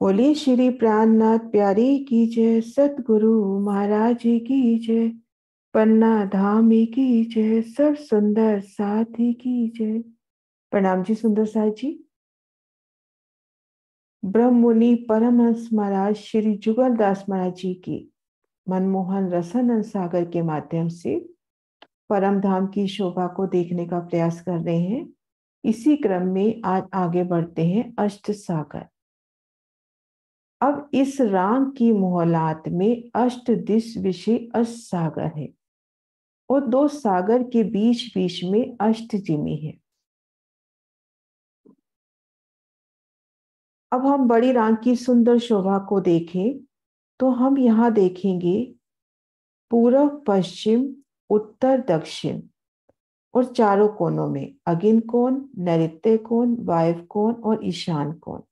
बोलिए श्री प्राणनाथ प्यारी की जय, सतगुरु महाराज जी की जय, पन्ना धामी की जय, सब सुंदर साथी की जय। प्रणाम जी सुंदर साथ जी। ब्रह्म मुनि परमहंस महाराज श्री जुगल दास महाराज जी की मनमोहन रसानंद सागर के माध्यम से परम धाम की शोभा को देखने का प्रयास कर रहे हैं। इसी क्रम में आज आगे बढ़ते हैं अष्ट सागर। अब इस राग की मोहलात में अष्ट दिश विषय अष्ट सागर है और दो सागर के बीच बीच में अष्ट जिमी है। अब हम बड़ी राग की सुंदर शोभा को देखें तो हम यहाँ देखेंगे पूर्व पश्चिम उत्तर दक्षिण और चारों कोनों में अगिन कोण, नैऋत्य कोण, वायव्य कोण और ईशान कोण।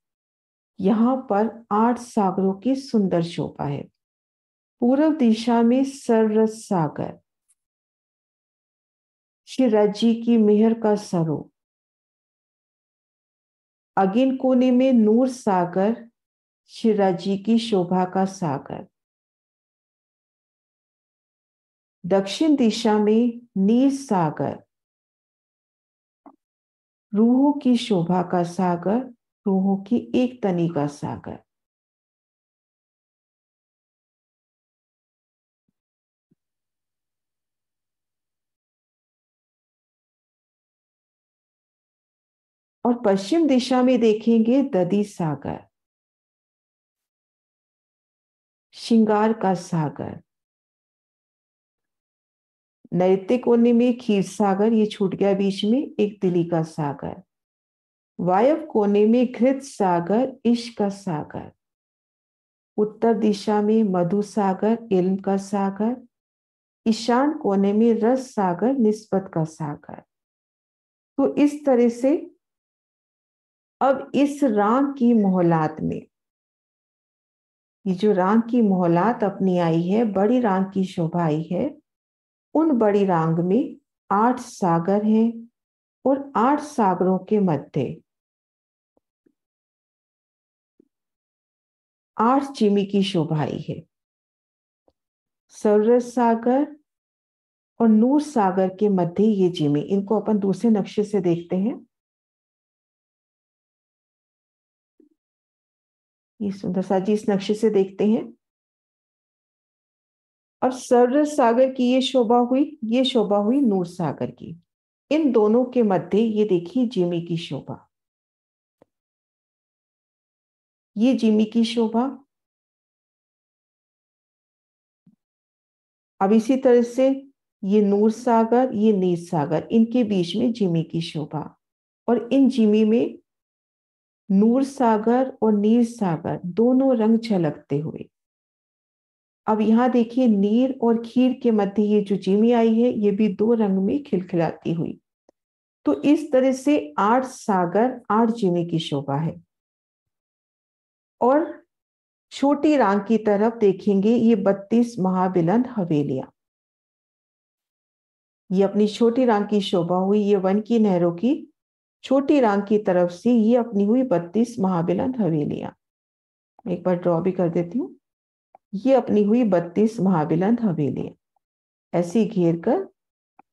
यहाँ पर 8 सागरों की सुंदर शोभा है। पूर्व दिशा में सररस सागर, श्री रज्जी की मेहर का सरो। अगिन कोने में नूर सागर, शिराजी की शोभा का सागर। दक्षिण दिशा में नीर सागर, रूहों की शोभा का सागर, रूहों की एक तनी का सागर। और पश्चिम दिशा में देखेंगे दधी सागर, श्रृंगार का सागर। नैऋत्य कोने में खीर सागर, ये छूट गया बीच में, एक दिली का सागर। वायव्य कोने में घृत सागर, इश्क का सागर। उत्तर दिशा में मधु सागर, इल्म का सागर। ईशान कोने में रस सागर, निस्बत का सागर। तो इस तरह से अब इस राग की मोहलात में, ये जो राग की मोहलात अपनी आई है, बड़ी राग की शोभा आई है, उन बड़ी राग में 8 सागर हैं और 8 सागरों के मध्य 8 चिमी की शोभा आई है। सररस सागर और नूर सागर के मध्य ये जिमी, इनको अपन दूसरे नक्शे से देखते हैं। ये सुंदर सा जी इस नक्शे से देखते हैं। अब सररस सागर की ये शोभा हुई, ये शोभा हुई नूर सागर की। इन दोनों के मध्य ये देखिए जिमी की शोभा, ये जिमी की शोभा। अब इसी तरह से ये नूर सागर, ये नीर सागर, इनके बीच में जिमी की शोभा। और इन जिमी में नूर सागर और नीर सागर दोनों रंग झलकते हुए। अब यहां देखिए नीर और खीर के मध्य ये जो जिमी आई है, ये भी 2 रंग में खिलखिलाती हुई। तो इस तरह से 8 सागर 8 जिमी की शोभा है। और छोटी रांग की तरफ देखेंगे, ये 32 महाबिलंद हवेलियां, ये अपनी छोटी रांग की शोभा हुई। ये वन की नहरों की छोटी रांग की तरफ से ये अपनी हुई 32 महाबिलंद हवेलियां। एक बार ड्रॉ भी कर देती हूँ। ये अपनी हुई 32 महाबिलंद हवेलियां, ऐसी घेर कर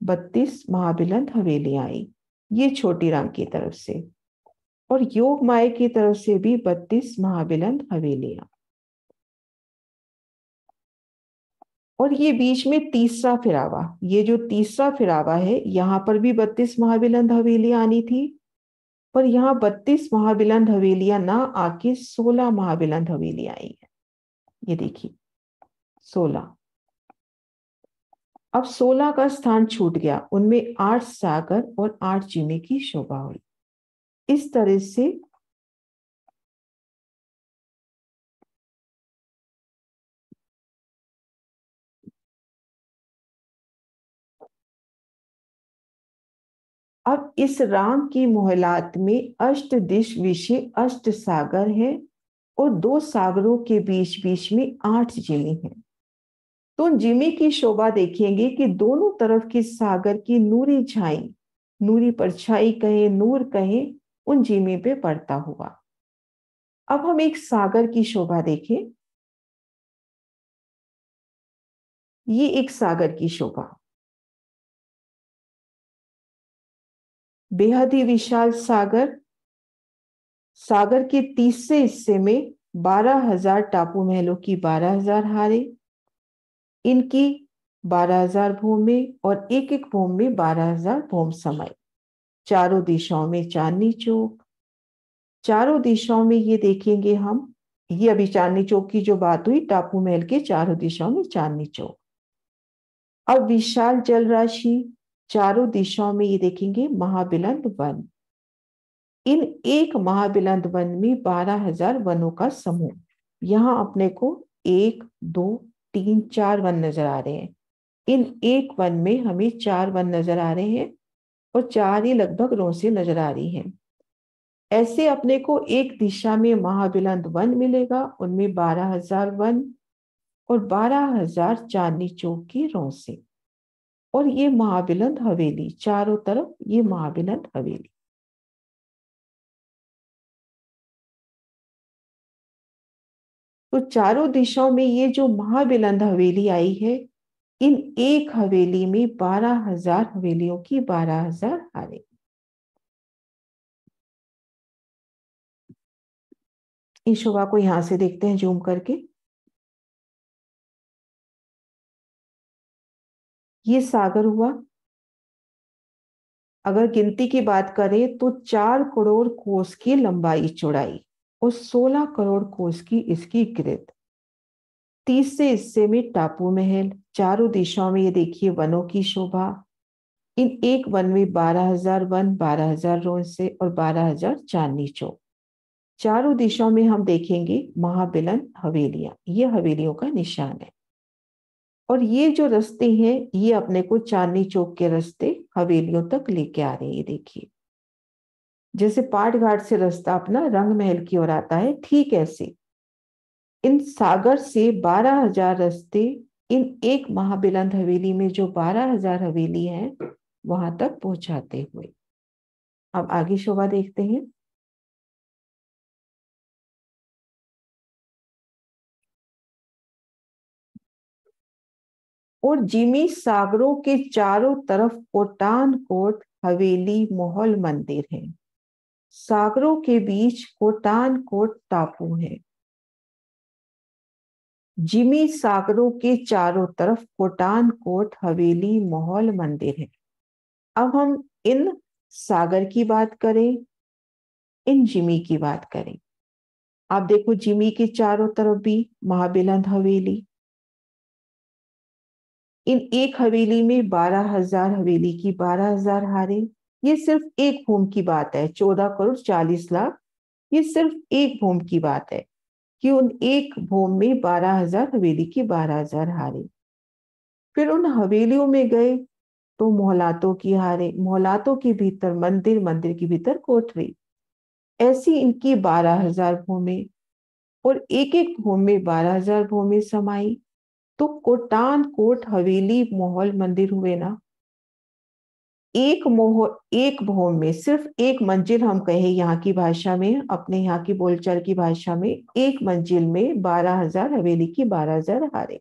32 महाबिलंद हवेलियां आई, ये छोटी रांग की तरफ से। और योग माया की तरफ से भी 32 महाबिलंद हवेलियां। और ये बीच में तीसरा फिरावा, ये जो तीसरा फिरावा है, यहां पर भी 32 महाबिलंद हवेलियां आनी थी, पर यहां 32 महाबिलंद हवेलियां ना आके 16 महाबिलंद हवेलियां आई है। ये देखिए 16। अब 16 का स्थान छूट गया, उनमें 8 सागर और 8 जिमे की शोभा हुई। इस तरह से अब इस राग की मोहलात में अष्ट दिश विषय अष्ट सागर है और 2 सागरों के बीच बीच में 8 जिमी है। तो जिमी की शोभा देखेंगे कि दोनों तरफ की सागर की नूरी छाई, नूरी परछाई कहे, नूर कहे, उन जिमी पे पड़ता हुआ। अब हम एक सागर की शोभा देखें। ये एक सागर की शोभा, बेहद ही विशाल सागर। सागर के तीसरे हिस्से में 12,000 टापू महलों की 12,000 हारें, इनकी 12,000 भूमि और एक एक भूम में 12,000 भूम समय। चारों दिशाओं में चांदनी चौक। चारों दिशाओं में ये देखेंगे हम, ये अभी चांदनी चौक की जो बात हुई, टापू महल के चारों दिशाओं में चांदनी चौक। अब विशाल जल राशि, चारों दिशाओं में ये देखेंगे महाबिलंद वन। इन एक महाबिलंद वन में 12,000 वनों का समूह। यहां अपने को 1, 2, 3, 4 वन नजर आ रहे हैं। इन एक वन में हमें 4 वन नजर आ रहे हैं और 4 ही लगभग रोसे नजर आ रही हैं। ऐसे अपने को एक दिशा में महाबिलंद वन मिलेगा, उनमें 12,000 वन और 12,000 चांदनी चौक की रोसे। और ये महाबिलंद हवेली, चारों तरफ ये महाबिलंद हवेली। तो चारों दिशाओं में ये जो महाबिलंद हवेली आई है, इन एक हवेली में 12,000 हवेलियों की 12,000 हारें। इस शोभा को यहां से देखते हैं जूम करके। ये सागर हुआ। अगर गिनती की बात करें तो 4 करोड़ कोस की लंबाई चौड़ाई और 16 करोड़ कोस की इसकी गिरद। तीसरे हिस्से में टापू महल, चारों दिशाओं में ये देखिए वनों की शोभा। इन एक वन में 12,000 वन, 12,000 रोंसे और 12,000 चांदनी चौक। चारों दिशाओं में हम देखेंगे महाबिलन हवेलियां, ये हवेलियों का निशान है। और ये जो रास्ते हैं, ये अपने को चांदनी चौक के रास्ते हवेलियों तक लेके आ रहे हैं। ये देखिए, जैसे पाट घाट से रास्ता अपना रंग महल की ओर आता है, ठीक ऐसे इन सागर से 12,000 रास्ते इन एक महाबिलंद हवेली में जो 12,000 हवेली है वहां तक पहुंचाते हुए। अब आगे शोभा देखते हैं। और जिमी सागरों के चारों तरफ कोटान कोट हवेली महल मंदिर है। सागरों के बीच कोटान कोट टापू है। जिमी सागरों के चारों तरफ कोटान कोट हवेली महल मंदिर है। अब हम इन सागर की बात करें, इन जिमी की बात करें। आप देखो, जिमी के चारों तरफ भी महाबिलंद हवेली। इन एक हवेली में 12,000 हवेली की 12,000 हारे। ये सिर्फ एक भूम की बात है, 14 करोड़ 40 लाख। ये सिर्फ एक भूम की बात है कि उन एक भूम में 12,000 हवेली की 12,000 हारे। फिर उन हवेलियों में गए तो मोहलातों की हारे, मोहलातों के भीतर मंदिर, मंदिर के भीतर कोठरी। ऐसी इनकी 12,000 भूमि और एक एक भूम में 12,000 भूमि समाई। तो कोटान कोट हवेली महल मंदिर हुए ना। एक भवन में सिर्फ एक मंजिल, हम कहें यहाँ की भाषा में, अपने यहाँ की बोलचाल की भाषा में, एक मंजिल में 12,000 हवेली की 12,000 हारे।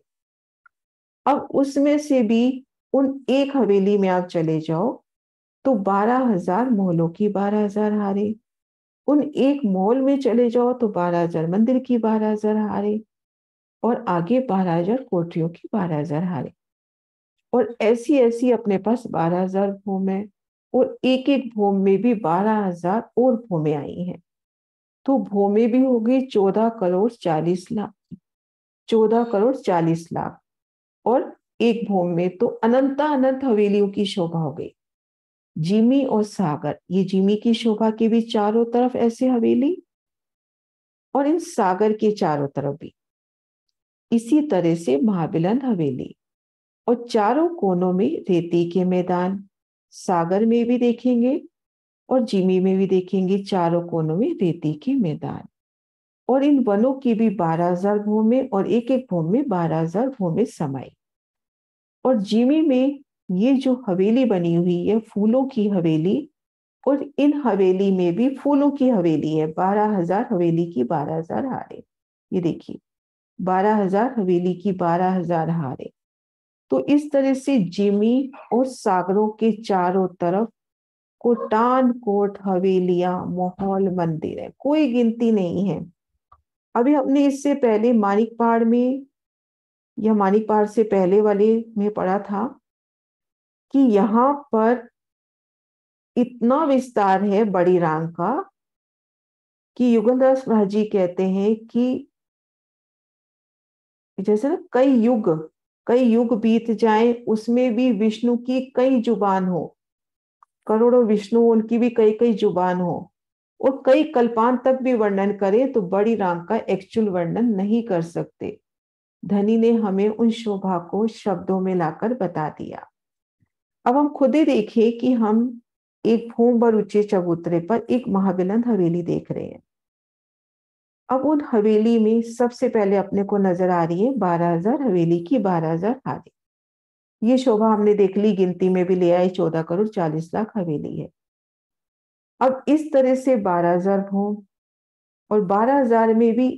अब उसमें से भी उन एक हवेली में आप चले जाओ तो 12,000 मोहलों की 12,000 हारे। उन एक मॉल में चले जाओ तो 12,000 मंदिर की 12,000 हारे और आगे 12,000 कोठरियों की 12,000 हारे। और ऐसी ऐसी अपने पास 12,000 भूम है और एक एक भूम में भी 12,000 और भूमें आई हैं। तो भूमें भी हो गई 14 करोड़ 40 लाख, 14 करोड़ 40 लाख। और एक भूम में तो अनंता अनंत हवेलियों की शोभा हो गई। जिमी और सागर, ये जिमी की शोभा के भी चारों तरफ ऐसे हवेली और इन सागर के चारों तरफ भी इसी तरह से महाबिलंद हवेली। और चारों कोनों में रेती के मैदान, सागर में भी देखेंगे और जिमी में भी देखेंगे, चारों कोनों में रेती के मैदान। और इन वनों की भी 12,000 भूमि और एक एक भूमि में 12,000 भूमि समाई। और जिमी में ये जो हवेली बनी हुई है, फूलों की हवेली, और इन हवेली में भी फूलों की हवेली है। 12,000 हवेली की 12,000 हारे। ये देखिए, 12,000 हवेली की 12,000 हारे। तो इस तरह से जिमी और सागरों के चारों तरफ कोटान कोट हवेलियां, महल, मंदिर है, कोई गिनती नहीं है। अभी हमने इससे पहले मानिक पहाड़ में या मानिक पहाड़ से पहले वाले में पढ़ा था कि यहाँ पर इतना विस्तार है बड़ी रांग का कि युगलदास महाजी कहते हैं कि जैसे ना कई युग बीत जाएं, उसमें भी विष्णु की कई जुबान हो, करोड़ों विष्णु, उनकी भी कई कई जुबान हो, और कई कल्पांत तक भी वर्णन करें तो बड़ी रांग का एक्चुअल वर्णन नहीं कर सकते। धनी ने हमें उन शोभा को शब्दों में लाकर बता दिया। अब हम खुद ही देखें कि हम एक भूम पर ऊंचे चबूतरे पर एक महाबिलंद हवेली देख रहे हैं। अब उन हवेली में सबसे पहले अपने को नजर आ रही है 12,000 हवेली की 12,000 हारी। ये शोभा हमने देख ली, गिनती में भी ले आए, 14 करोड़ 40 लाख हवेली है। अब इस तरह से 12,000 भूम, और 12,000 में भी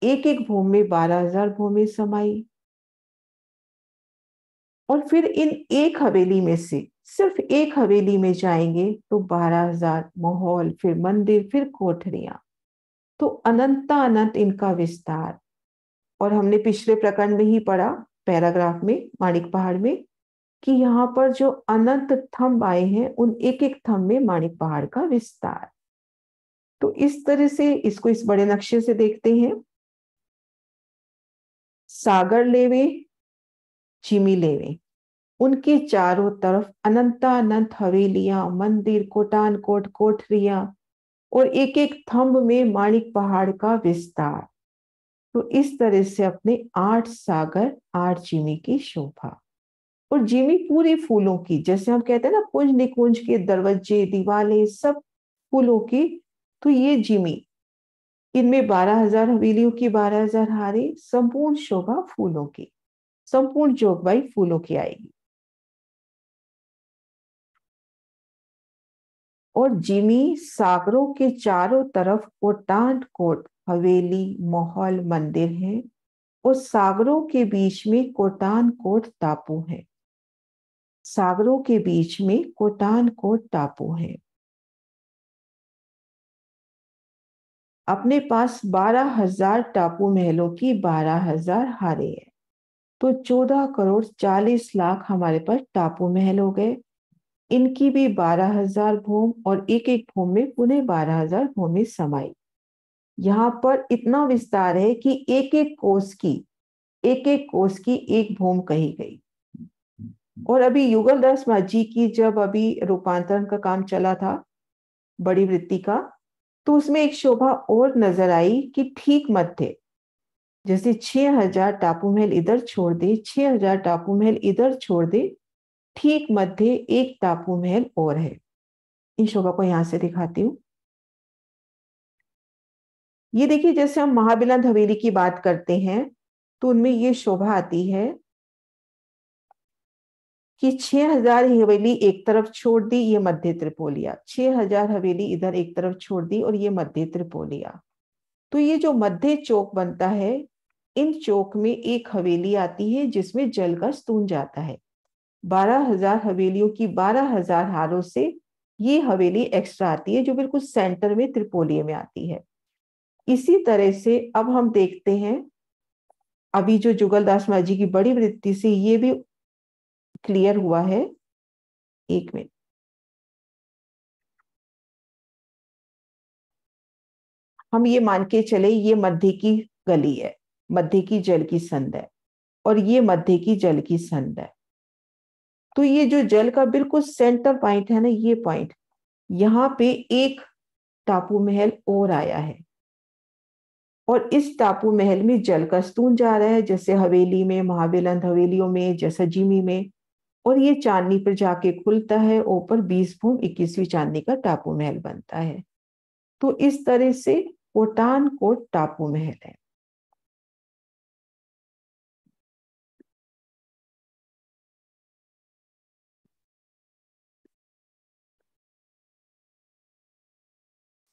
एक एक भूम में 12,000 भूमि समाई। और फिर इन एक हवेली में से सिर्फ एक हवेली में जाएंगे तो 12,000 महल, फिर मंदिर, फिर कोठरियां। तो अनंता अनंत इनका विस्तार। और हमने पिछले प्रकरण में ही पढ़ा, पैराग्राफ में, माणिक पहाड़ में, कि यहाँ पर जो अनंत थंब आए हैं उन एक एक थंब में माणिक पहाड़ का विस्तार। तो इस तरह से इसको इस बड़े नक्शे से देखते हैं। सागर लेवे, चिमी लेवे, उनके चारों तरफ अनंता अनंत हवेलियां, मंदिर, कोटान कोट कोठरियां, और एक एक थंब में माणिक पहाड़ का विस्तार। तो इस तरह से अपने 8 सागर, 8 जिमी की शोभा। और जिमी पूरी फूलों की, जैसे हम कहते हैं ना कुंज निकुंज के दरवाजे, दीवालें सब फूलों की, तो ये जिमी, इनमें 12,000 हवेलियों की 12,000 हारे, संपूर्ण शोभा फूलों की, संपूर्ण जोगबाई फूलों की आएगी। और जिमी सागरों के चारों तरफ कोटान कोट हवेली, महल, मंदिर है, और सागरों के बीच में कोटान कोट टापू है। सागरों के बीच में कोटान कोट टापू है। अपने पास 12,000 टापू महलों की 12,000 हारे है। तो 14 करोड़ 40 लाख हमारे पास टापू महल हो गए। इनकी भी 12,000 भूम, और एक एक भूम में पुनः 12,000 भूमि समाई। यहाँ पर इतना विस्तार है कि एक एक कोस की एक भूम कही गई। और अभी युगलदास माझी की जब अभी रूपांतरण का काम चला था बड़ी वृत्ति का, तो उसमें एक शोभा और नजर आई कि ठीक मध्य, जैसे 6,000 टापू महल इधर छोड़ दे, 6,000 टापू महल इधर छोड़ दे, ठीक मध्य एक टापू महल और है। इन शोभा को यहां से दिखाती हूँ। ये देखिए, जैसे हम महाबिलंद हवेली की बात करते हैं तो उनमें ये शोभा आती है कि 6,000 हवेली एक तरफ छोड़ दी, ये मध्य त्रिपोलिया, 6,000 हवेली इधर एक तरफ छोड़ दी, और ये मध्य त्रिपोलिया। तो ये जो मध्य चौक बनता है, इन चौक में एक हवेली आती है जिसमें जल का स्तून जाता है। 12,000 हवेलियों की 12,000 हारों से ये हवेली एक्स्ट्रा आती है जो बिल्कुल सेंटर में त्रिपोलिये में आती है। इसी तरह से अब हम देखते हैं, अभी जो जुगलदास माझी की बड़ी वृत्ति से ये भी क्लियर हुआ है। एक मिनट, हम ये मान के चले ये मध्य की गली है, मध्य की जल की संद है, और ये मध्य की जल की संद है। तो ये जो जल का बिल्कुल सेंटर पॉइंट है ना, ये पॉइंट, यहाँ पे एक टापू महल और आया है, और इस टापू महल में जल का स्तून जा रहा है, जैसे हवेली में, महाबिलंद हवेलियों में, जैसा जिमी में। और ये चांदनी पर जाके खुलता है, ऊपर 20 भूम 21वीं चांदनी का टापू महल बनता है। तो इस तरह से कोटान कोट टापू महल है।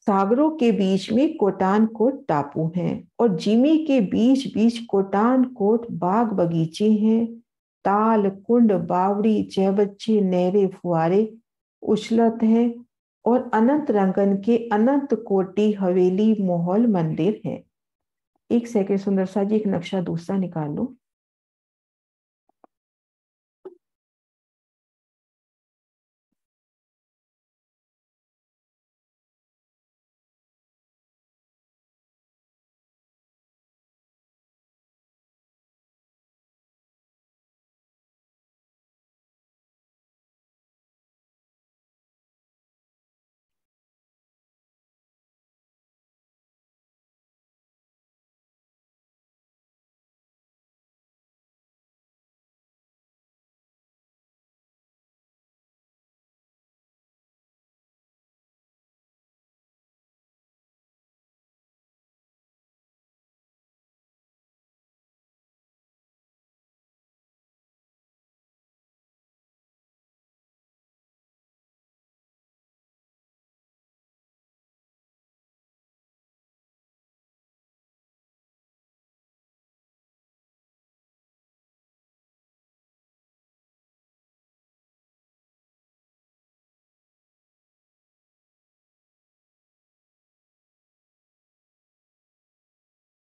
सागरों के बीच में कोटान कोट टापू हैं और जिमी के बीच बीच कोटान कोट बाग बगीचे हैं, ताल कुंड बावड़ी चहबच्चे नहरें फुआरे उछलत हैं और अनंत रंगन के अनंत कोटि हवेली महल मंदिर है। एक सेकंड सुंदर सा जी, एक नक्शा दूसरा निकाल लो।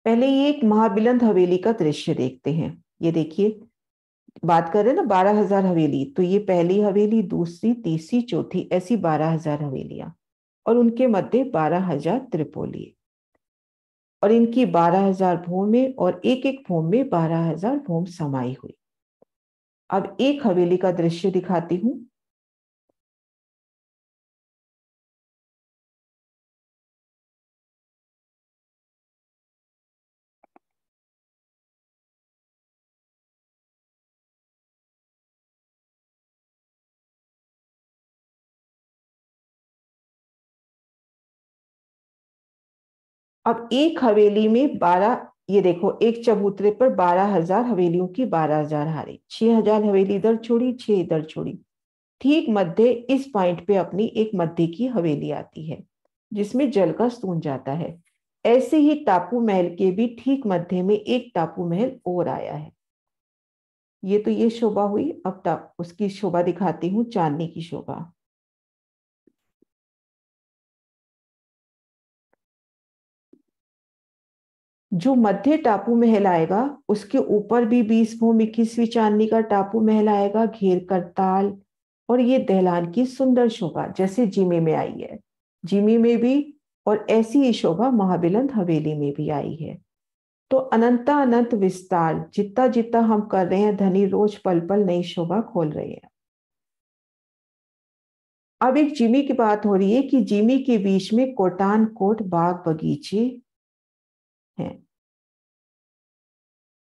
पहले ये एक महाबिलंद हवेली का दृश्य देखते हैं। ये देखिए, बात कर रहे हैं ना 12,000 हवेली, तो ये पहली हवेली, दूसरी, तीसरी, चौथी, ऐसी 12,000 हवेलियां और उनके मध्य 12,000 त्रिपोली और इनकी 12,000 भूमि और एक एक भूमि में 12,000 भूमि समाई हुई। अब एक हवेली का दृश्य दिखाती हूं। अब एक हवेली में 12, ये देखो एक चबूतरे पर 12,000 हवेलियों की 12,000 हारे, 6,000 हवेली इधर छोड़ी, 6 इधर छोड़ी। ठीक मध्य इस पॉइंट पे अपनी एक मध्य की हवेली आती है जिसमें जल का स्तून जाता है। ऐसे ही टापू महल के भी ठीक मध्य में एक टापू महल और आया है। ये तो ये शोभा हुई। अब उसकी शोभा दिखाती हूँ, चांदनी की शोभा। जो मध्य टापू महल आएगा उसके ऊपर भी 20 भूमि 21वीं चांदनी का टापू महल आएगा, घेर कर ताल और ये दहलान की सुंदर शोभा जैसे जिमी में आई है, जिमी में भी, और ऐसी ही शोभा महाबिलंद हवेली में भी आई है। तो अनंता अनंत विस्तार जितना जितना हम कर रहे हैं, धनी रोज पल पल नई शोभा खोल रहे हैं। अब एक जिमी की बात हो रही है कि जिमी के बीच में कोटान कोट बाग बगीचे हैं।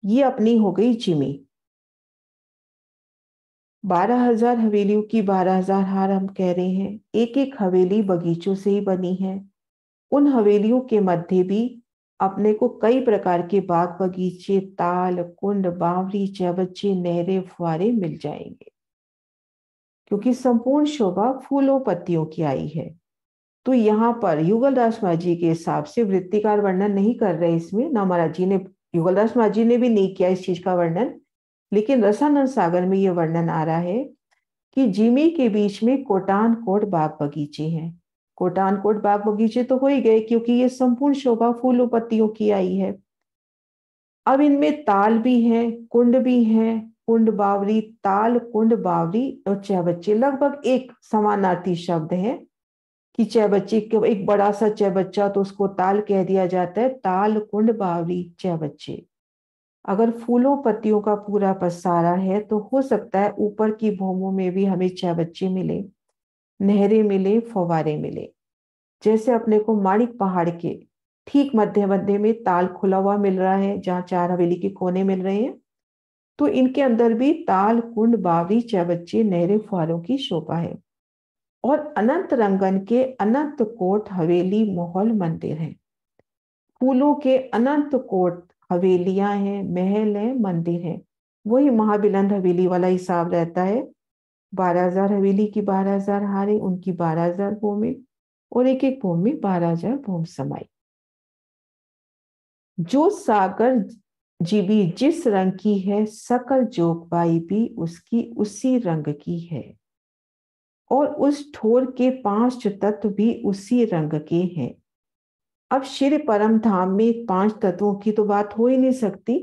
ये अपनी हो गई जिमी। 12,000 हवेलियों की 12,000 हार हम कह रहे हैं। एक एक हवेली बगीचों से ही बनी है। उन हवेलियों के मध्य भी अपने को कई प्रकार के बाग बगीचे, ताल कुंड बावड़ी चहबच्चे नहरें फुआरे मिल जाएंगे, क्योंकि संपूर्ण शोभा फूलों पत्तियों की आई है। तो यहाँ पर युगल दास महाराज के हिसाब से वृत्तिकार वर्णन नहीं कर रहे इसमें, ना महाराज जी ने, युगल दास महाराज जी ने भी नहीं किया इस चीज का वर्णन, लेकिन रसानंद सागर में यह वर्णन आ रहा है कि जिमी के बीच में कोटान कोट बाग बगीचे हैं। कोटान कोट बाग बगीचे तो हो ही गए क्योंकि ये संपूर्ण शोभा फूलों पत्तियों की आई है। अब इनमें ताल भी है, कुंड भी है, कुंड बावरी, ताल कुंड बावरी और चहबच्चे लगभग एक समानार्थी शब्द है कि चहबच्चे के एक बड़ा सा चहबच्चा तो उसको ताल कह दिया जाता है, ताल कुंड बावरी चहबच्चे। अगर फूलों पत्तियों का पूरा पसारा है तो हो सकता है ऊपर की भूमों में भी हमें चहबच्चे मिले, नहरें मिले, फव्वारे मिले। जैसे अपने को माणिक पहाड़ के ठीक मध्य मध्य में ताल खुला हुआ मिल रहा है जहां 4 हवेली के कोने मिल रहे हैं, तो इनके अंदर भी ताल कुंड बावरी चहबच्चे नहरें फुहारों की शोभा है। और अनंत रंगन के अनंत कोट हवेली महल मंदिर है। फूलों के अनंत कोट हवेलियां हैं, महल हैं, मंदिर हैं। वही महाबिलंद हवेली वाला हिसाब रहता है। 12,000 हवेली की 12,000 हारे, उनकी 12,000 भूमि और एक एक भूम में 12,000 भूम समाई। जो सागर जीबी जिस रंग की है, सकल जोगबाई भी उसकी उसी रंग की है, और उस ठोर के 5 तत्व भी उसी रंग के हैं। अब श्री परम धाम में 5 तत्वों की तो बात हो ही नहीं सकती।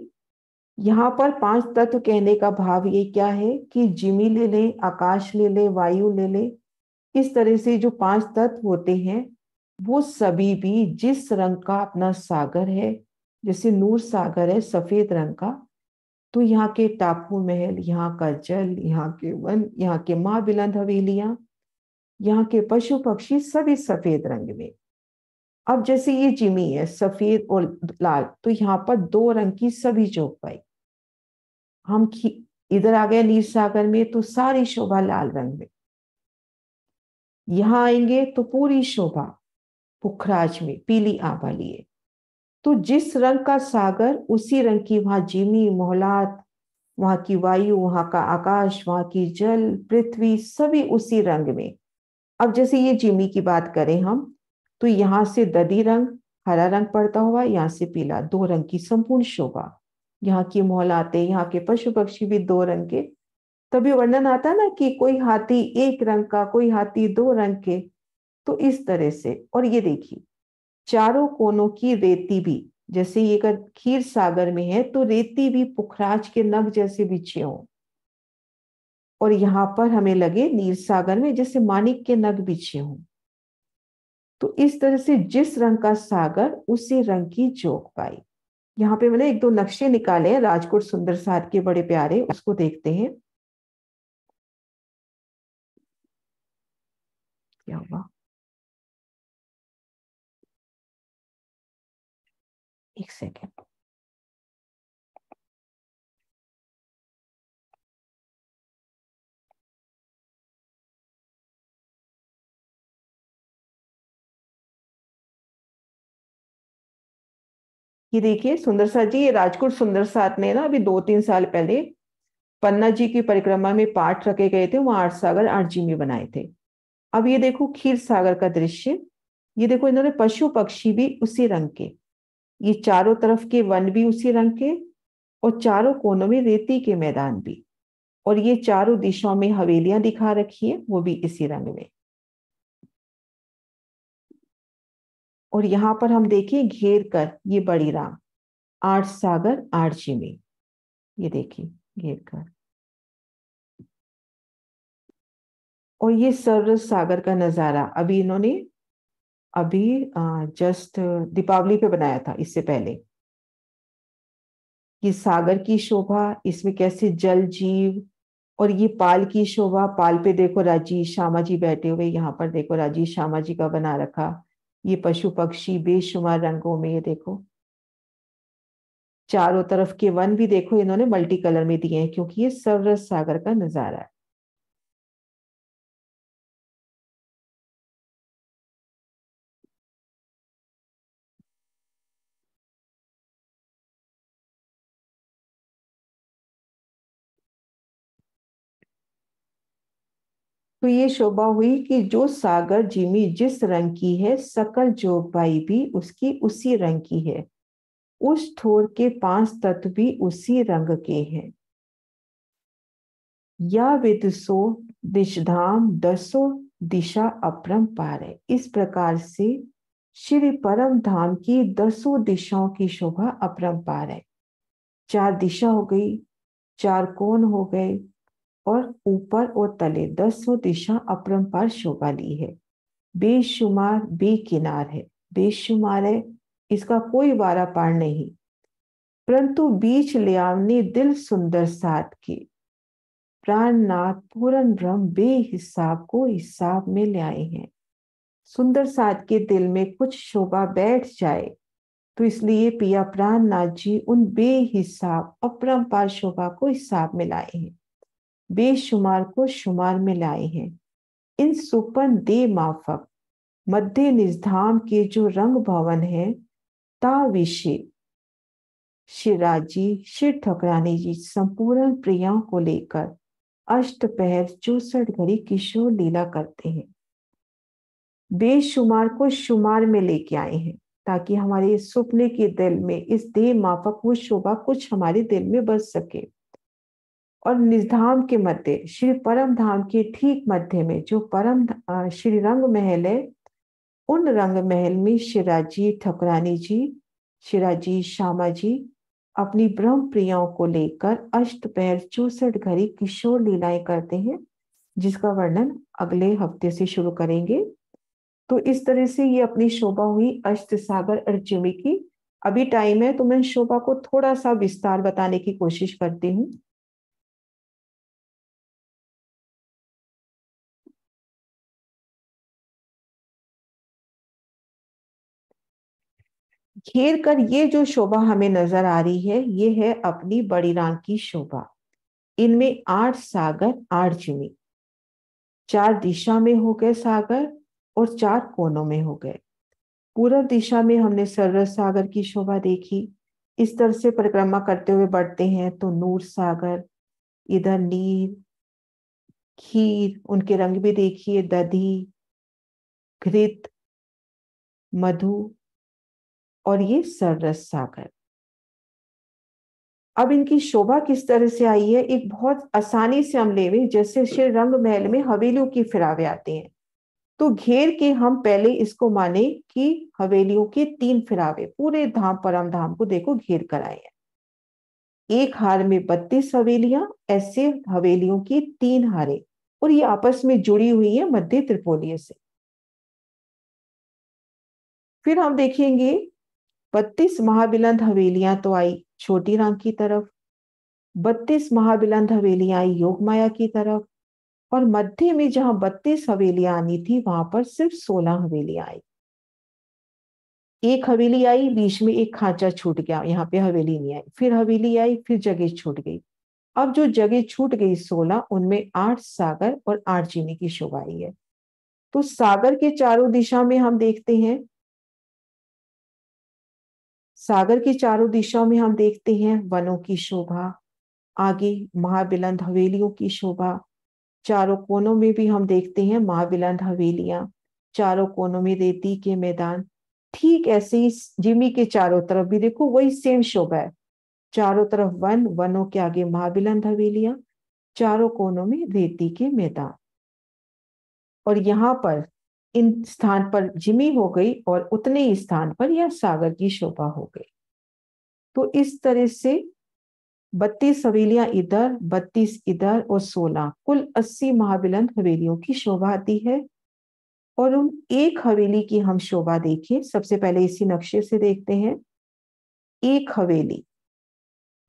यहाँ पर 5 तत्व कहने का भाव ये क्या है कि जिमी ले ले, आकाश ले ले, वायु ले ले, इस तरह से जो 5 तत्व होते हैं वो सभी भी जिस रंग का अपना सागर है, जैसे नूर सागर है सफेद रंग का, तो यहाँ के टापू महल, यहाँ का जल, यहाँ के वन, यहाँ के माँ बिलंद हवेलियां, यहाँ के पशु पक्षी सभी सफेद रंग में। अब जैसे ये जिमी है सफेद और लाल, तो यहाँ पर 2 रंग की सभी जोग पाई। हम इधर आ गए नीर सागर में तो सारी शोभा लाल रंग में। यहां आएंगे तो पूरी शोभा पुखराज में पीली आभा लिए। तो जिस रंग का सागर उसी रंग की वहां जिमी मोहलात, वहां की वायु, वहां का आकाश, वहां की जल पृथ्वी सभी उसी रंग में। अब जैसे ये जिमी की बात करें हम, तो यहां से दधी रंग हरा रंग पड़ता हुआ, यहाँ से पीला, 2 रंग की संपूर्ण शोभा। यहाँ की मोहलाते, यहाँ के पशु पक्षी भी 2 रंग के। तभी वर्णन आता ना कि कोई हाथी 1 रंग का, कोई हाथी 2 रंग के। तो इस तरह से, और ये देखिए चारों कोनों की रेती भी, जैसे ये अगर खीर सागर में है तो रेती भी पुखराज के नग जैसे बिछे हों, और यहां पर हमें लगे नीर सागर में जैसे माणिक के नग बिछे हों। तो इस तरह से जिस रंग का सागर उसी रंग की जोग पाई। यहाँ पे मैंने 1-2 नक्शे निकाले हैं राजकोट सुंदर सार के, बड़े प्यारे, उसको देखते हैं क्या हुआ। एक सेकेंड। ये देखिए सुंदर सार जी, ये राजकोट सुंदर सार ने ना अभी 2-3 साल पहले पन्ना जी की परिक्रमा में पाठ रखे गए थे, वहां 8 सागर 8 जिमी बनाए थे। अब ये देखो खीर सागर का दृश्य, ये देखो इन्होंने पशु पक्षी भी उसी रंग के, ये चारों तरफ के वन भी उसी रंग के, और चारों कोनों में रेती के मैदान भी, और ये चारों दिशाओं में हवेलियां दिखा रखी है वो भी इसी रंग में। और यहां पर हम देखिए घेर कर ये बड़ी राम, 8 सागर 8 जिमी, ये देखिए घेर कर। और ये सरस सागर का नजारा अभी इन्होंने अभी जस्ट दीपावली पे बनाया था, इससे पहले। ये सागर की शोभा, इसमें कैसे जल जीव, और ये पाल की शोभा, पाल पे देखो राजीव श्यामा जी बैठे हुए, यहाँ पर देखो राजीव श्यामा जी का बना रखा। ये पशु पक्षी बेशुमार रंगों में, ये देखो चारों तरफ के वन भी देखो इन्होंने मल्टी कलर में दिए हैं, क्योंकि ये सरस सागर का नजारा है। तो ये शोभा हुई कि जो सागर जिमी जिस रंग की है, सकल जोगबाई भी उसकी उसी रंग की है, उस ठोर के 5 तत्व भी उसी रंग के हैं। या विदुषो दिशधाम दसो दिशा अपरंपार है। इस प्रकार से श्री परम धाम की 10 दिशाओं की शोभा अपरंपार है। 4 दिशा हो गई, 4 कोण हो गए, और ऊपर और तले 10 दिशा अपरंपार शोभा ली है। बेशुमार बेकिनार है, बेशुमार है, इसका कोई वारा पार नहीं। परंतु बीच ले आवने दिल सुंदर साथ के प्राणनाथ पूर्ण ब्रह्म बेहिसाब को हिसाब में ले आए हैं। सुंदर साथ के दिल में कुछ शोभा बैठ जाए तो इसलिए पिया प्राणनाथ जी उन बेहिसाब अपरंपार शोभा को हिसाब में लाए हैं, बेशुमार को शुमार में लाए हैं। इन सुपन दे माफक मध्य निजधाम के जो रंग भवन है, ता विषय शिराजी श्री ठकरानी जी संपूर्ण प्रियाओं को लेकर अष्टपहर 64 घड़ी किशोर लीला करते हैं। बेशुमार को शुमार में लेके आए हैं, ताकि हमारे सपने के दिल में इस देह माफक वो शोभा कुछ हमारे दिल में बस सके। और निधाम के मध्य, श्री परम धाम के ठीक मध्य में जो श्री रंग महल है, उन रंग महल में शिराजी ठकुरानी जी, शिराजी श्यामा जी अपनी ब्रह्म प्रियाओं को लेकर अष्टपहर 64 घड़ी किशोर लीलाएं करते हैं, जिसका वर्णन अगले हफ्ते से शुरू करेंगे। तो इस तरह से ये अपनी शोभा हुई अष्ट सागर अर्जुनी की। अभी टाइम है तो मैं शोभा को थोड़ा सा विस्तार बताने की कोशिश करती हूँ। घेर कर ये जो शोभा हमें नजर आ रही है, ये है अपनी बड़ी राम की शोभा। इनमें 8 सागर 8 जिमी, 4 दिशा में हो गए सागर और 4 कोनों में हो गए। पूर्व दिशा में हमने सरस सागर की शोभा देखी। इस तरह से परिक्रमा करते हुए बढ़ते हैं तो नूर सागर, इधर नीर, खीर, उनके रंग भी देखिए, दधी, घृत, मधु, और ये सरस सागर। अब इनकी शोभा किस तरह से आई है, एक बहुत आसानी से हम लेवे, जैसे श्री रंग महल में हवेलियों की फिरावे आते हैं, तो घेर के हम पहले इसको माने कि हवेलियों के 3 फिरावे पूरे धाम परम धाम को देखो घेर कर आए हैं। एक हार में 32 हवेलियां, ऐसे हवेलियों की 3 हारे, और ये आपस में जुड़ी हुई है मध्य त्रिपोलिये से। फिर हम देखेंगे 32 महाबिलंद हवेलियां तो आई छोटी राम की तरफ, 32 महाबिलंद हवेलियां आई योग माया की तरफ, और मध्य में जहां 32 हवेलियां आनी थी वहां पर सिर्फ 16 हवेलियां आई। एक हवेली आई, बीच में एक खांचा छूट गया, यहाँ पे हवेली नहीं आई, फिर हवेली आई, फिर जगह छूट गई। अब जो जगह छूट गई 16, उनमें 8 सागर और 8 चीनी की शोभा आई है। तो सागर के चारों दिशा में हम देखते हैं, सागर की चारों दिशाओं में हम देखते हैं वनों की शोभा, आगे महाबिलंद हवेलियों की शोभा, चारों कोनों में भी हम देखते हैं महाबिलंद हवेलियां, चारों कोनों में रेती के मैदान। ठीक ऐसे ही जिमी के चारों तरफ भी देखो वही सेम शोभा है, चारों तरफ वन, वनों के आगे महाबिलंद हवेलियां, चारों कोनों में रेती के मैदान। और यहाँ पर इन स्थान पर जिमी हो गई और उतने ही स्थान पर यह सागर की शोभा हो गई। तो इस तरह से 32 हवेलियां इधर, 32 इधर और 16, कुल 80 महाबिलंद हवेलियों की शोभा आती है। और उन एक हवेली की हम शोभा देखिए, सबसे पहले इसी नक्शे से देखते हैं। एक हवेली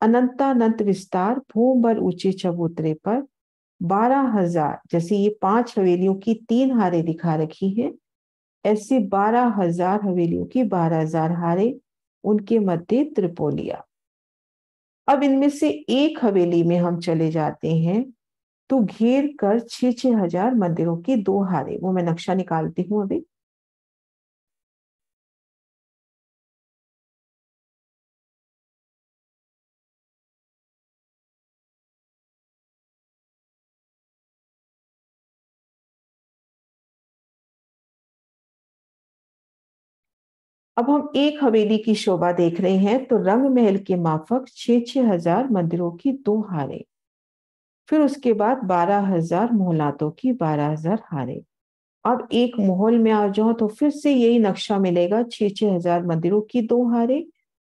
अनंतानंत विस्तार, भूम भर ऊंचे चबूतरे पर 12,000, जैसे ये 5 हवेलियों की 3 हारे दिखा रखी है, ऐसे 12,000 हवेलियों की 12,000 हारे, उनके मध्य त्रिपोलिया। अब इनमें से एक हवेली में हम चले जाते हैं तो घेर कर 6,000 मंदिरों की 2 हारे, वो मैं नक्शा निकालती हूं अभी। अब हम एक हवेली की शोभा देख रहे हैं, तो रंग महल के माफक 6,000 मंदिरों की 2 हारे, फिर उसके बाद 12,000 मोहलातों की 12,000 हारे। अब एक मोहल में आ जाओ तो फिर से यही नक्शा मिलेगा, 6,000 मंदिरों की 2 हारे,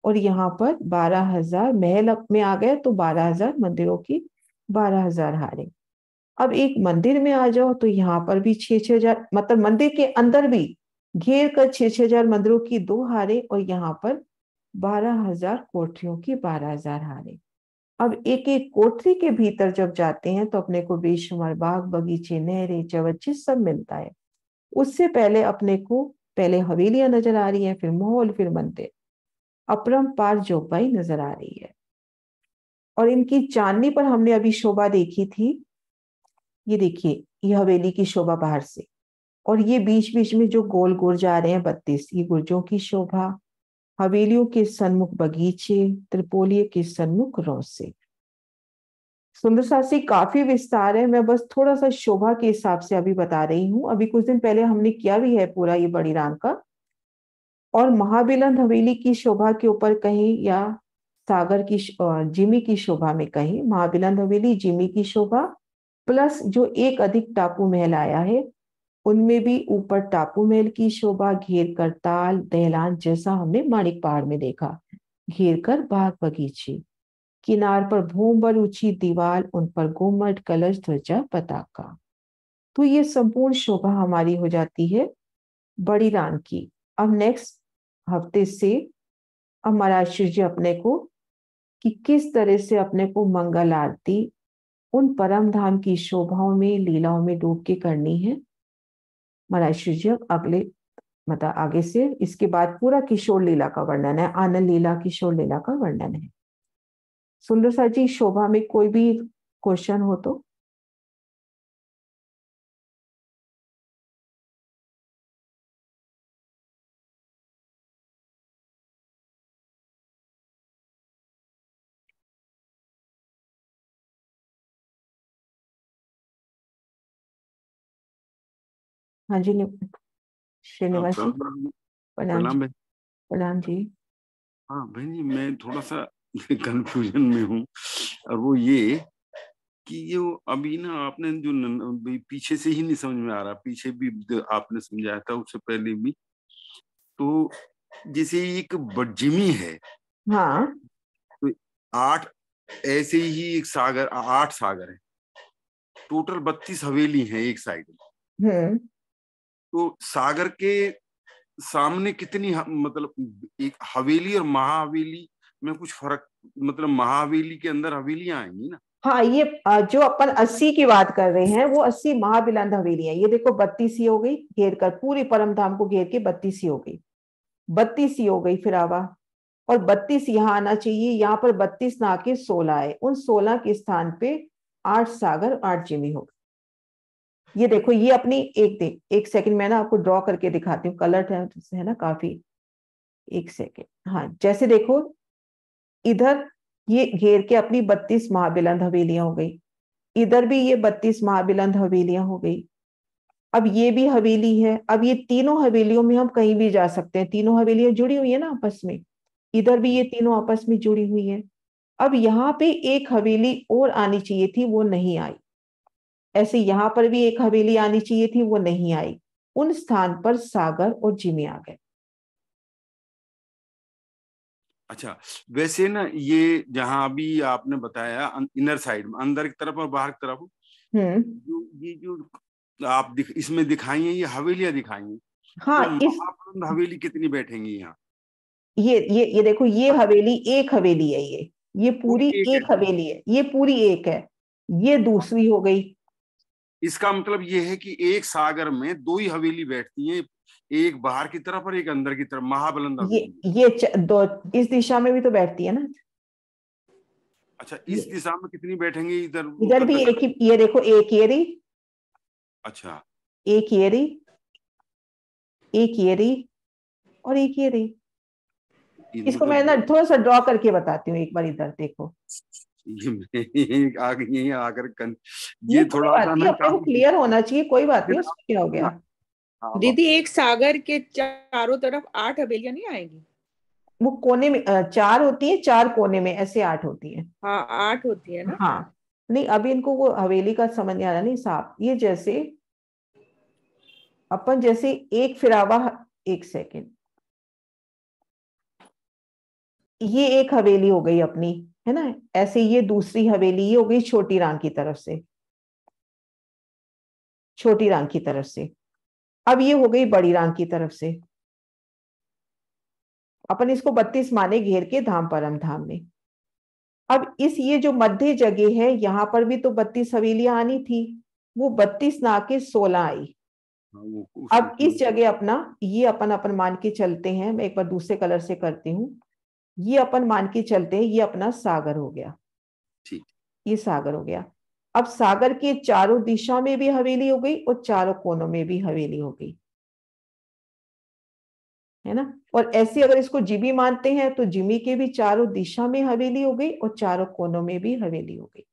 और यहाँ पर 12,000 महल में आ गए तो 12,000 मंदिरों की 12,000 हारे। अब एक मंदिर में आ जाओ तो यहाँ पर भी 6,000, मतलब मंदिर के अंदर भी घेर कर 6,000 मंदिरों की 2 हारे, और यहाँ पर 12,000 कोठरियों की 12,000 हारे। अब एक एक कोठरी के भीतर जब जाते हैं तो अपने को बेशुमार बाग बगीचे नहरें चवच्चे सब मिलता है। उससे पहले अपने को पहले हवेलियां नजर आ रही हैं, फिर महल, फिर मंदिर, अपरंपार जोगबाई नजर आ रही है। और इनकी चांदनी पर हमने अभी शोभा देखी थी, ये देखिए, ये हवेली की शोभा बाहर से, और ये बीच बीच में जो गोल गुर्ज आ रहे हैं 32, ये गुर्जों की शोभा, हवेलियों के सन्मुख बगीचे, त्रिपोलिये के सन्मुख रौसे। सुंदर शास्त्री काफी विस्तार है, मैं बस थोड़ा सा शोभा के हिसाब से अभी बता रही हूँ। अभी कुछ दिन पहले हमने किया भी है पूरा ये बड़ी रांग का। और महाबिलंद हवेली की शोभा के ऊपर कहीं, या सागर की जिमी की शोभा में कहीं, महाबिलंद हवेली जिमी की शोभा, प्लस जो एक अधिक टापू महल आया है उनमें भी ऊपर टापू महल की शोभा, घेर कर ताल दहलान, जैसा हमने माणिक पहाड़ में देखा, घेर कर बाग बगीचे, किनार पर भूमभर ऊंची दीवार, उन पर गुम्मट कलश ध्वजा पताका। तो ये संपूर्ण शोभा हमारी हो जाती है बड़ी रान की। अब नेक्स्ट हफ्ते से अब महाराज श्री जी अपने को कि किस तरह से अपने को मंगल आरती उन परम धाम की शोभाओं में लीलाओं में डूब के करनी है। महाराज श्री जी अब अगले मतलब आगे से इसके बाद पूरा किशोर लीला का वर्णन है, आनंद लीला किशोर लीला का वर्णन है। सुंदर सा जी शोभा में कोई भी क्वेश्चन हो तो। हाँ जी हाँ, श्रीनिवास जी। प्रणाम। प्रणाम जी। प्रणाम भाई। प्रणाम जी। हाँ भाई जी, मैं थोड़ा सा कंफ्यूजन में हूँ। और वो ये कि ये अभी ना आपने जो भाई पीछे से ही नहीं समझ में आ रहा, पीछे भी आपने समझाया था, उससे पहले भी। तो जैसे एक जिमी है, हाँ। तो 8 ऐसे ही एक सागर, 8 सागर है, टोटल 32 हवेली हैं एक साइड में। हम्म। तो सागर के सामने कितनी मतलब एक हवेली और महाहवेली में कुछ फर्क, मतलब महाहवेली के अंदर हवेलियां आएंगी ना। हाँ, ये जो अपन 80 की बात कर रहे हैं वो 80 महाबिलंद हवेली है। ये देखो 32 ही हो गई, घेर कर पूरी परम धाम को घेर के 32 ही हो गई, 32 ही हो गई फिर आवा। और 32 यहाँ आना चाहिए, यहाँ पर 32 ना के 16 है, उन 16 के स्थान पे 8 सागर 8 जिमी हो गए। ये देखो ये अपनी एक सेकंड में ना आपको ड्रॉ करके दिखाती हूँ, कलर है ना काफी। एक सेकंड, हाँ जैसे देखो इधर ये घेर के अपनी 32 महाबिलंद हवेलियां हो गई, इधर भी ये 32 महाबिलंद हवेलियां हो गई। अब ये भी हवेली है, अब ये तीनों हवेलियों में हम कहीं भी जा सकते हैं, तीनों हवेलियां जुड़ी हुई है ना आपस में। इधर भी ये तीनों आपस में जुड़ी हुई है। अब यहाँ पे एक हवेली और आनी चाहिए थी, वो नहीं आई। ऐसे यहाँ पर भी एक हवेली आनी चाहिए थी, वो नहीं आई। उन स्थान पर सागर और जिमी आ गए। अच्छा, वैसे ना ये जहां अभी आपने बताया इनर साइड में, अंदर की तरफ और बाहर की तरफ, हम्म। ये जो आप इसमें दिखाई है, ये हवेलियां दिखाई हैं। तो हाँ इस महाप्रबंध हवेली कितनी बैठेंगी यहाँ? ये देखो ये हवेली एक हवेली है, ये पूरी पूरी एक है? एक हवेली है, ये पूरी एक है। ये दूसरी हो गई। इसका मतलब ये है कि एक सागर में 2 ही हवेली बैठती हैं, एक बाहर की तरफ और एक अंदर की तरफ, महाबलंद ये हवेली। दो इस दिशा में भी तो बैठती है ना। अच्छा, इस ये दिशा में कितनी बैठेंगे इधर, इधर उत्तर भी दक्षिण? एक ही, ये देखो एक ये रही, अच्छा। एक ये रही, एक ये रही, और एक ये रही। इसको मैं मतलब ना थोड़ा सा ड्रॉ करके बताती हूँ, एक बार इधर देखो। ये आगे यही आकर ये ये कोई थोड़ा बात सा नहीं, ना अपने को काफी। क्लियर होना चाहिए, कोई बात नहीं, फिर उसमें क्या हो गया। दीदी एक सागर के चारों तरफ 8 हवेलियां नहीं आएगी? वो कोने में 4 होती है, 4 कोने में ऐसे 8 होती है। हाँ 8 होती है ना। हाँ। नहीं अभी इनको वो हवेली का समझ नहीं आ रहा, नहीं साहब ये जैसे अपन जैसे एक फिरावा, एक सेकेंड, ये एक हवेली हो गई अपनी, है ना। ऐसे ये दूसरी हवेली ये हो गई छोटी रांग की तरफ से, छोटी रांग की तरफ से। अब ये हो गई बड़ी रांग की तरफ से। अपन इसको 32 माने घेर के धाम परम धाम में। अब इस ये जो मध्य जगह है यहां पर भी तो 32 हवेलियां आनी थी, वो 32 ना के 16 आई। हाँ, वो अब उसमें इस जगह अपना ये अपन मान के चलते हैं, मैं एक बार दूसरे कलर से करती हूँ। ये अपन मान के चलते हैं ये अपना सागर हो गया, ठीक। ये सागर हो गया। अब सागर के चारों दिशा में भी हवेली हो गई और चारों कोनों में भी हवेली हो गई, है ना। और ऐसे अगर इसको जिमी मानते हैं तो जिमी के भी चारों दिशा में हवेली हो गई और चारों कोनों में भी हवेली हो गई।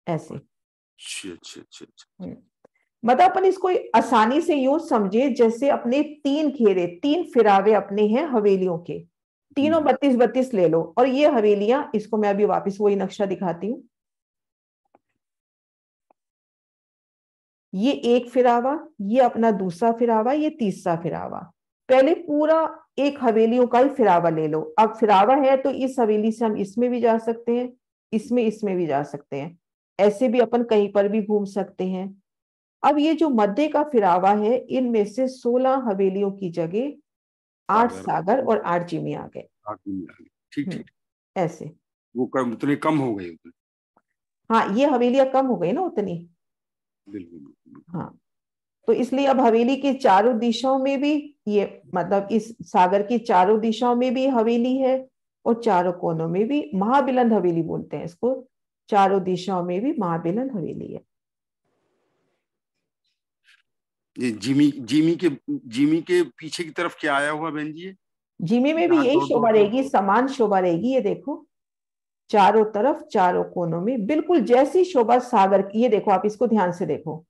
ऐसे। अच्छा अच्छा अच्छा अच्छा। मतलब अपन इसको आसानी से यूं समझे जैसे अपने 3 घेरे, 3 फिरावे अपने हैं हवेलियों के, तीनों 32-32 ले लो, और ये हवेलियां, इसको मैं अभी वापस वही नक्शा दिखाती हूँ। ये एक फिरावा, ये अपना दूसरा फिरावा, ये तीसरा फिरावा। पहले पूरा एक हवेलियों का ही फिरावा ले लो। अब फिरावा है तो इस हवेली से हम इसमें भी जा सकते हैं, इसमें भी जा सकते हैं, ऐसे भी अपन कहीं पर भी घूम सकते हैं। अब ये जो मध्य का फिरावा है, इनमें से 16 हवेलियों की जगह 8 सागर और 8 जिमी आ गए। ठीक ठीक। ऐसे वो कम, उतने कम हो गए उतने। हाँ, ये हवेलियां कम हो गई ना उतनी। बिल्कुल। हाँ, तो इसलिए अब हवेली की चारों दिशाओं में भी ये, मतलब इस सागर की चारों दिशाओं में भी हवेली है, और चारों कोनों में भी, महाबिलंद हवेली बोलते हैं इसको, चारों दिशाओं में भी महाबिलंद हवेली है। ये जिमी के पीछे की तरफ क्या आया हुआ बहन जी? जिमी में भी यही शोभा रहेगी, समान शोभा रहेगी। ये देखो, चारों तरफ, चारों कोनों में बिल्कुल जैसी शोभा सागर की। ये देखो, आप इसको ध्यान से देखो,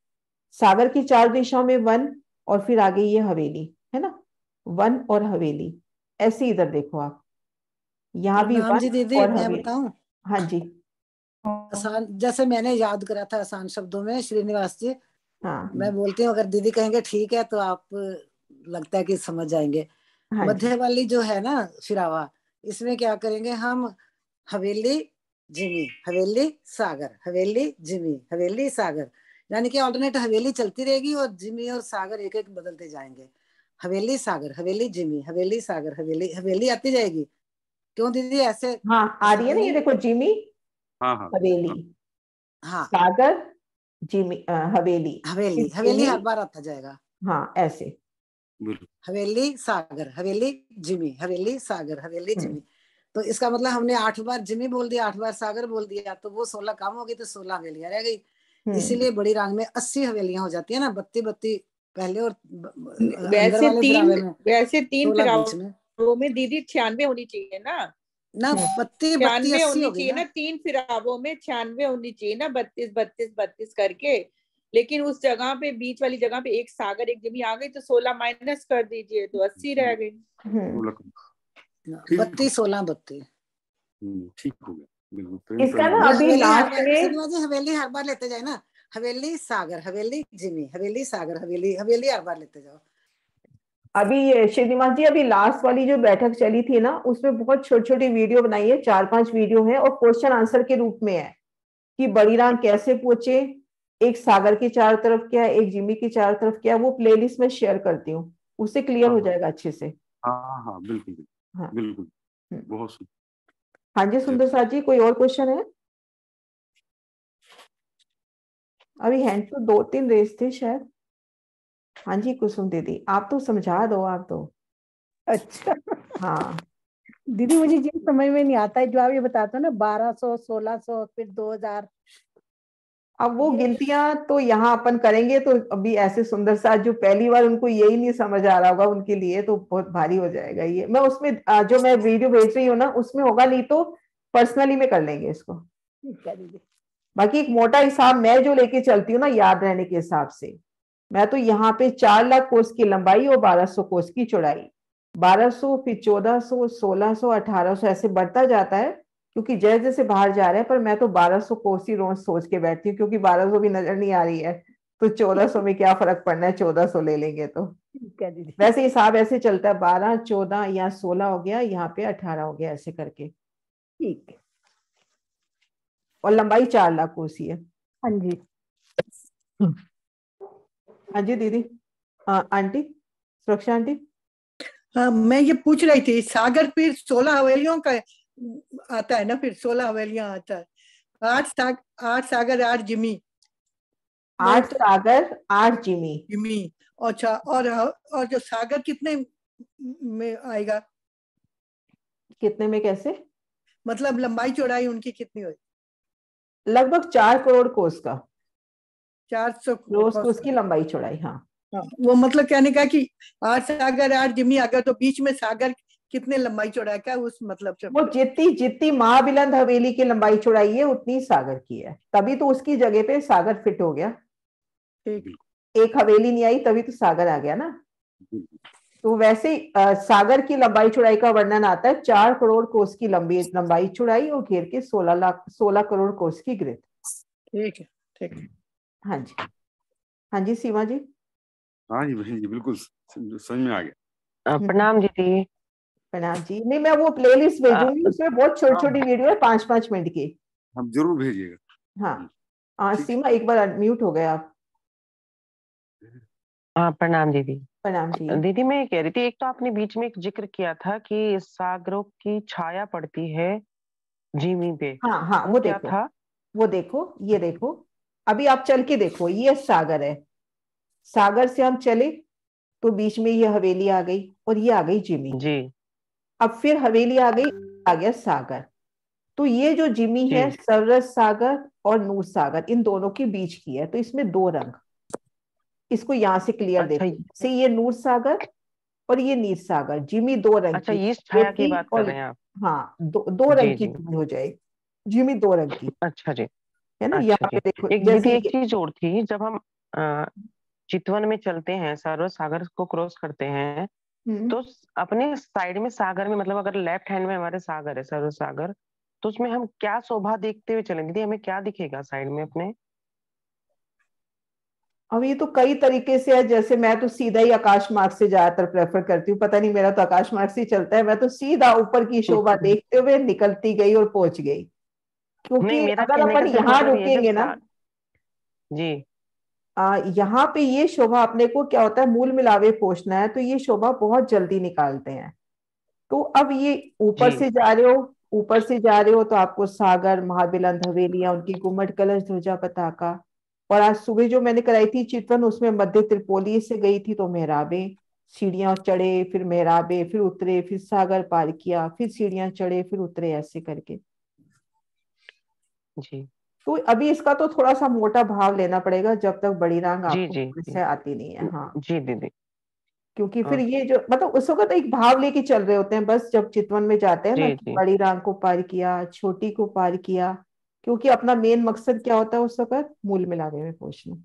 सागर की 4 दिशाओं में वन, और फिर आगे ये हवेली है ना, वन और हवेली। ऐसे इधर देखो आप, यहाँ भी प्रणाम वन जी दीदी, और मैं हवेली। बताऊं? हाँ जी। आसान, जैसे मैंने याद करा था आसान शब्दों में, श्रीनिवास जी। हाँ मैं बोलती हूँ, अगर दीदी कहेंगे ठीक है तो आप, लगता है कि समझ जाएंगे। हाँ जी। मध्य वाली जो है ना फिरावा, इसमें क्या करेंगे हम? हवेली जिमी, हवेली सागर, हवेली जिमी, हवेली सागर, यानी कि ऑल्टरनेट हवेली चलती रहेगी और जिमी और सागर एक एक बदलते जाएंगे। हवेली सागर, हवेली जिमी, हवेली सागर, हवेली, हवेली आती जाएगी। क्यों दीदी ऐसे? हाँ, आ रही है ना, ये देखो, जिमी, हाँ हाँ हवेली, हाँ, सागर, जिमी, हवेली, हवेली, फिर हवेली जिमी। हर बार आता जाएगा। हाँ, ऐसे। हवेली सागर, हवेली जिमी, हवेली सागर, हवेली जिमी। तो इसका मतलब हमने 8 बार जिमी बोल दिया, 8 बार सागर बोल दिया, तो वो 16 काम हो गई, तो 16 हवेलियां रह गई। इसीलिए बड़ी रांग में 80 हवेलियां हो जाती है ना, 32 पहले और अंदर वाले फिरावे में, वैसे 3 16 बीच में फिरावों में दीदी 96 होनी चाहिए ना, ना, 32 32 96 80 होनी हो गई चाहिए ना, ना। 3 फिरावों में 96 होनी चाहिए ना, 32 32 32 करके। लेकिन उस जगह पे, बीच वाली जगह पे एक सागर एक जिमी आ गई, तो 16 माइनस कर दीजिए तो 80 रह गई। 32 16 32। ठीक हो गया। इसका ना अभी लास्ट में हवेली हर बार लेते जाए ना, हवेली सागर, हवेली जिमी, हवेली सागर, हवेली, हवेली हर बार लेते जाओ। अभी ये श्रीनिवास जी, अभी लास्ट वाली जो बैठक चली थी ना, उसमें बहुत छोटी छोटी वीडियो बनाई है, 4-5 वीडियो है, और क्वेश्चन आंसर के रूप में है कि बड़ी रांग कैसे पहुंचे, एक सागर की चारों तरफ क्या है, एक जिमी की चारों तरफ क्या है। वो प्लेलिस्ट में शेयर करती हूँ, उससे क्लियर हो जाएगा अच्छे से। हाँ हाँ बिल्कुल हाँ बिल्कुल, बहुत सुंदर। हाँ जी, सुंदर साथ जी, कोई और क्वेश्चन है? अभी हैंड तो 2-3 रेस थे शायद। हाँ जी, कुसुम दीदी, आप तो समझा दो, आप तो। अच्छा हाँ दीदी, मुझे ये समझ में नहीं आता है जो आप ये बताते हो ना, 1200, 1600, फिर 2000। अब वो गिनतियां तो यहाँ अपन करेंगे तो अभी ऐसे सुंदर साथ जो पहली बार, उनको यही नहीं समझ आ रहा होगा, उनके लिए तो बहुत भारी हो जाएगा ये। मैं उसमें जो मैं वीडियो भेज रही हूँ ना, उसमें होगा, नहीं तो पर्सनली में कर लेंगे इसको। ठीक है दीदी। बाकी एक मोटा हिसाब मैं जो लेके चलती हूँ ना, याद रहने के हिसाब से, मैं तो यहाँ पे 4 लाख कोस की लंबाई और 1200 कोस की चौड़ाई, 1200, फिर 1400, 1600, 1800, ऐसे बढ़ता जाता है, क्योंकि जैसे जैसे बाहर जा रहे हैं। पर मैं तो 1200 कोस ही रोज सोच के बैठती हूँ, क्योंकि 1200 भी नजर नहीं आ रही है, तो 1400 में क्या फर्क पड़ना है, 1400 ले लेंगे तो। ठीक है दीदी। वैसे हिसाब ऐसे चलता है, 12, 14 या 16 हो गया, यहाँ पे 18 हो गया, ऐसे करके। ठीक है। और लंबाई 4 लाख कोस ही है। हाँ जी। हाँ जी दीदी। आंटी, सुरक्षा आंटी। हाँ, मैं ये पूछ रही थी, सागर फिर 16 हवेलियों का आता है ना, फिर 16 हवेलियां आता है, 8 सागर 8 जिमी, 8 सागर 8 जिमी। जिमी। अच्छा, और जो सागर कितने में आएगा? कितने में कैसे? मतलब लंबाई चौड़ाई उनकी कितनी होगी? लगभग 4 करोड़ कोस का, 400 रोज कोस कोस का। की लंबाई चौड़ाई। हाँ हाँ, वो मतलब कहने का कि 8 सागर 8 जिमी, अगर तो बीच में सागर कितने लंबाई चौड़ाई का उस मतलब से वो जितनी जितनी महाबिलंद हवेली की लंबाई चौड़ाई है उतनी सागर की है, तभी तो उसकी जगह पे सागर फिट हो गया। ठीक। एक हवेली नहीं आई तभी तो सागर आ गया ना। तो वैसे सागर की लंबाई चौड़ाई का वर्णन आता है 4 करोड़ कोस की लंबाई चौड़ाई और घेर के 16 करोड़ कोस की ग्रिड। ठीक है, ठीक है। हाँ जी, हाँ जी सीमा जी। हाँ जी बहन जी, बिल्कुल समझ में आ गया। प्रणाम दीदी। प्रणाम जी। नहीं, मैं वो प्लेलिस्ट भेजूंगी, उसमें बहुत छोटी छोटी वीडियो है 5-5 मिनट की। हम जरूर भेजिएगा। हाँ सीमा, एक बार म्यूट हो गए आप। हाँ प्रणाम दीदी। प्रणाम जी। दीदी मैं ये कह रही थी, एक तो आपने बीच में एक जिक्र किया था कि सागरों की छाया पड़ती है जिमी पे। हाँ हाँ, वो क्या देखो, था? वो देखो, ये देखो, अभी आप चल के देखो, ये सागर है। सागर से हम चले तो बीच में ये हवेली आ गई और ये आ गई जिमी। जी अब फिर हवेली आ गई, आ गया सागर। तो ये जो जिमी जी। है सरस सागर और नूर सागर, इन दोनों के बीच की है, तो इसमें 2 रंग, इसको यहां से क्लियर अच्छा देखो। से ये नूर सागर और ये नीर सागर, जिमी 2 रंग अच्छा, की, इस छाया की रेती बात कर और, रहे हैं आप? हाँ, दो रंग जी की जी। जिमी हो जाएगी, जिमी 2 रंग की, अच्छा जी। है ना। अच्छा यहाँ जी। पे देखो एक जैसे दीदी एक ये, चीज और थी, जब हम चितवन में चलते हैं, सरस सागर को क्रॉस करते हैं, हम्म, तो अपने साइड में सागर में, मतलब अगर लेफ्ट हैंड में हमारे सागर है, सरस सागर, तो उसमें हम क्या शोभा देखते हुए चलेंगे दीदी? हमें क्या दिखेगा साइड में अपने? अब ये तो कई तरीके से है। जैसे मैं तो सीधा ही आकाश मार्ग से ज्यादातर प्रेफर करती हूँ, पता नहीं, मेरा तो आकाश मार्ग से ही चलता है। मैं तो सीधा ऊपर की शोभा देखते हुए निकलती गई और पहुंच गई, नहीं, क्योंकि मेरा अगर कहने का अपन सिर्फ यहाँ मतलब ये जब रुकेंगे ना, जी यहाँ पे ये शोभा अपने को क्या होता है, मूल मिलावे पहुंचना है तो ये शोभा बहुत जल्दी निकालते हैं। तो अब ये ऊपर जी से जा रहे हो, ऊपर से जा रहे हो तो आपको सागर, महाबिलंद हवेलियां, उनकी गुम्मट, कलश, ध्वजा, पताका। और आज सुबह जो मैंने कराई थी चितवन, उसमें मध्य त्रिपोली से गई थी, तो मेहराबे, सीढ़ियां चढ़े फिर मेहराबे, फिर उतरे, फिर सागर पार किया, फिर सीढ़ियां चढ़े फिर उतरे, ऐसे करके। जी तो अभी इसका तो थोड़ा सा मोटा भाव लेना पड़ेगा, जब तक बड़ी रांग जी आपको जी से आती नहीं है। हाँ, जी दीदी। क्योंकि फिर हाँ, ये जो मतलब उस वक्त एक भाव लेके चल रहे होते हैं, बस जब चितवन में जाते हैं ना जी कि जी बड़ी रांग को पार किया, छोटी को पार किया, क्योंकि अपना मेन मकसद क्या होता है उस वक्त, मूल मिलावे में पहुंचना।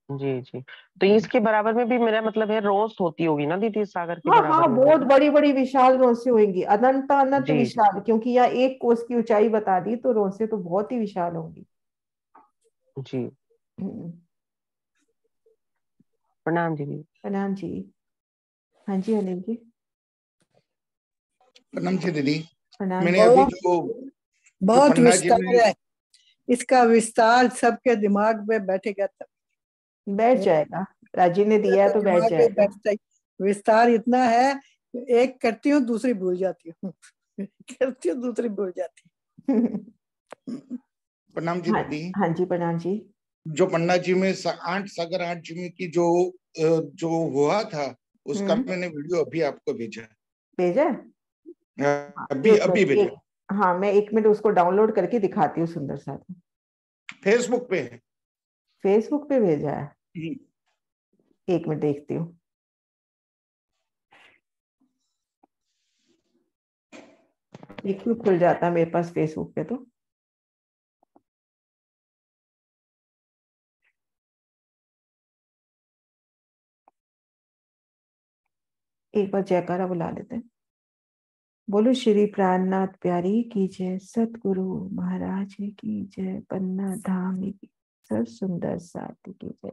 जी जी। तो इसके बराबर में भी मेरा मतलब है रोज होती होगी ना दीदी, सागर के हाँ हाँ, बराबर में बहुत भी? बड़ी बड़ी विशाल रोंसे होंगी, अनंत अनंत जी जी विशाल, क्योंकि यहाँ 1 कोस की ऊंचाई बता दी, तो रोंसे तो बहुत ही विशाल होंगी। जी। हम्म, प्रणाम दीदी। प्रणाम जी। हाँ जी अनिल जी। प्रणाम जी दीदी। प्रणाम मैंने जी। अभी बहुत जो बहुत पन्ना जी विस्तार में है, इसका विस्तार सबके दिमाग में बैठेगा तब। बैठ जाएगा, राजी ने दिया है तो तो बैठ दिमाग में जाएगा। बैठता ही, विस्तार इतना है, एक करती हूँ दूसरी भूल जाती हूँ करती हूँ दूसरी भूल जाती प्रणाम जी हाँ, दीदी। हाँ जी प्रणाम जी। जो पन्ना जी में 8 सागर 8 जिमी की जो हुआ था, उसका मैंने वीडियो अभी आपको भेजा। भेजा है? हाँ, अभी एक अभी मिनट, भेजा। हाँ मैं 1 मिनट उसको डाउनलोड करके दिखाती हूँ सुंदर साथ में। फेसबुक पे है। फेसबुक पे भेजा है? 1 मिनट देखती हूँ। एक क्यों खुल जाता है मेरे पास फेसबुक पे, तो एक बार जयकारा बुला लेते हैं। बोलो श्री प्राणनाथ प्यारी की जय, सतगुरु महाराज की जय, पन्ना धाम की सब सुंदर साथी की जय।